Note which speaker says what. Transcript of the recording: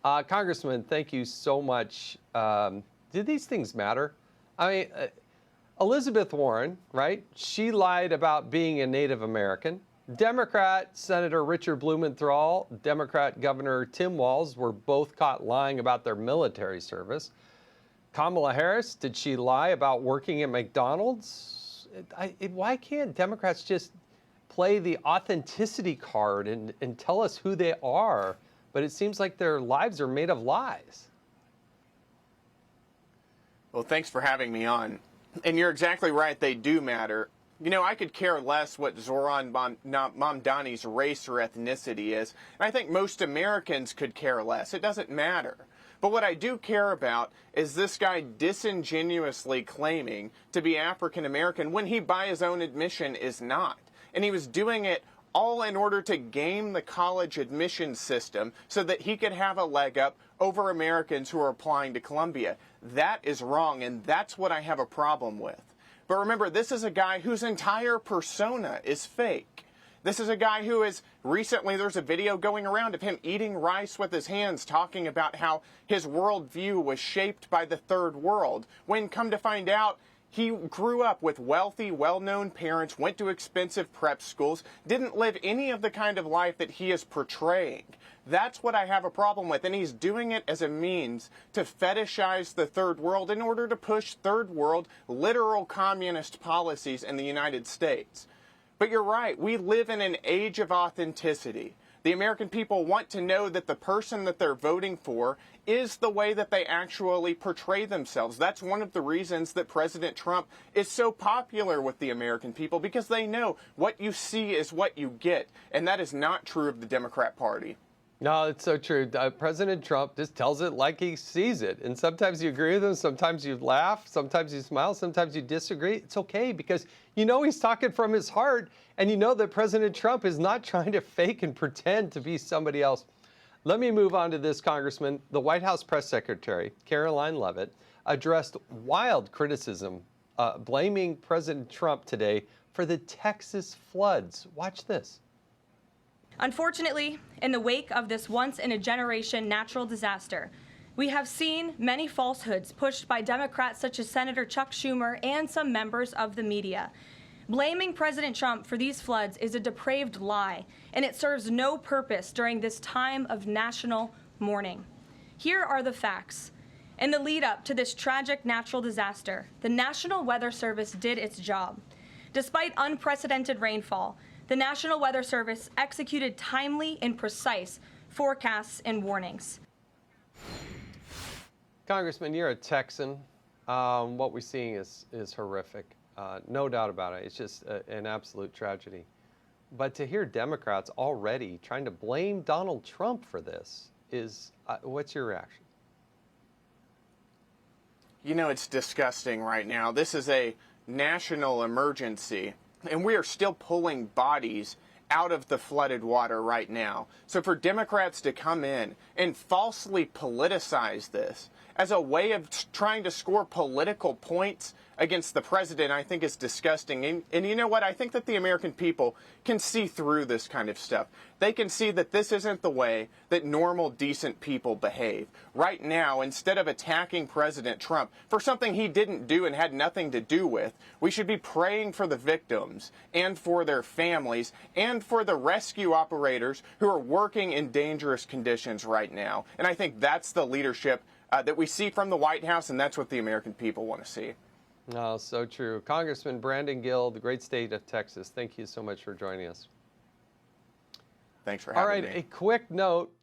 Speaker 1: Congressman, thank you so much. Did these things matter? I mean, Elizabeth Warren, right? She lied about being a Native American. Democrat Senator Richard Blumenthal, Democrat Governor Tim Walz were both caught lying about their military service. Kamala Harris, did she lie about working at McDonald's? Why can't Democrats just play the authenticity card and tell us who they are? But it seems like their lives are made of lies.
Speaker 2: Well, thanks for having me on. And you're exactly right, they do matter. You know, I could care less what Zoran Mamdani's race or ethnicity is, and I think most Americans could care less. It doesn't matter. But what I do care about is this guy disingenuously claiming to be African American when he, by his own admission, is not. And he was doing it all in order to game the college admission system so that he could have a leg up over Americans who are applying to Columbia. That is wrong, and that's what I have a problem with. But remember, this is a guy whose entire persona is fake. This is a guy who is recently, there's a video going around of him eating rice with his hands, talking about how his worldview was shaped by the third world, when come to find out, he grew up with wealthy, well-known parents, went to expensive prep schools, didn't live any of the kind of life that he is portraying. That's what I have a problem with, and he's doing it as a means to fetishize the third world in order to push third world, literal communist policies in the United States. But you're right, we live in an age of authenticity. The American people want to know that the person that they're voting for is the way that they actually portray themselves. That's one of the reasons that President Trump is so popular with the American people, because they know what you see is what you get. And that is not true of the Democrat Party.
Speaker 1: No, it's so true. President Trump just tells it like he sees it. And sometimes you agree with him, sometimes you laugh, sometimes you smile, sometimes you disagree. It's okay, because you know he's talking from his heart, and you know that President Trump is not trying to fake and pretend to be somebody else. Let me move on to this, Congressman. The White House press secretary, Caroline Leavitt, addressed wild criticism, blaming President Trump today for the Texas floods. Watch this.
Speaker 3: Unfortunately, in the wake of this once-in-a-generation natural disaster, we have seen many falsehoods pushed by Democrats such as Senator Chuck Schumer and some members of the media. Blaming President Trump for these floods is a depraved lie, and it serves no purpose during this time of national mourning. Here are the facts. In the lead up to this tragic natural disaster, the National Weather Service did its job. Despite unprecedented rainfall, the National Weather Service executed timely and precise forecasts and warnings.
Speaker 1: Congressman, you're a Texan. What we're seeing is horrific. No doubt about it. It's just an absolute tragedy. But to hear Democrats already trying to blame Donald Trump for this is, what's your reaction?
Speaker 2: You know, it's disgusting right now. This is a national emergency, and we are still pulling bodies out of the flooded water right now. So for Democrats to come in and falsely politicize this as a way of trying to score political points against the president, I think is disgusting. And you know what? I think that the American people can see through this kind of stuff. They can see that this isn't the way that normal, decent people behave. Right now, instead of attacking President Trump for something he didn't do and had nothing to do with, we should be praying for the victims and for their families and for the rescue operators who are working in dangerous conditions right now. And I think that's the leadership that we see from the White House, and that's what the American people want to see.
Speaker 1: Oh, so true. Congressman Brandon Gill, the great state of Texas, thank you so much for joining us.
Speaker 2: Thanks for having me.
Speaker 1: All right, a quick note.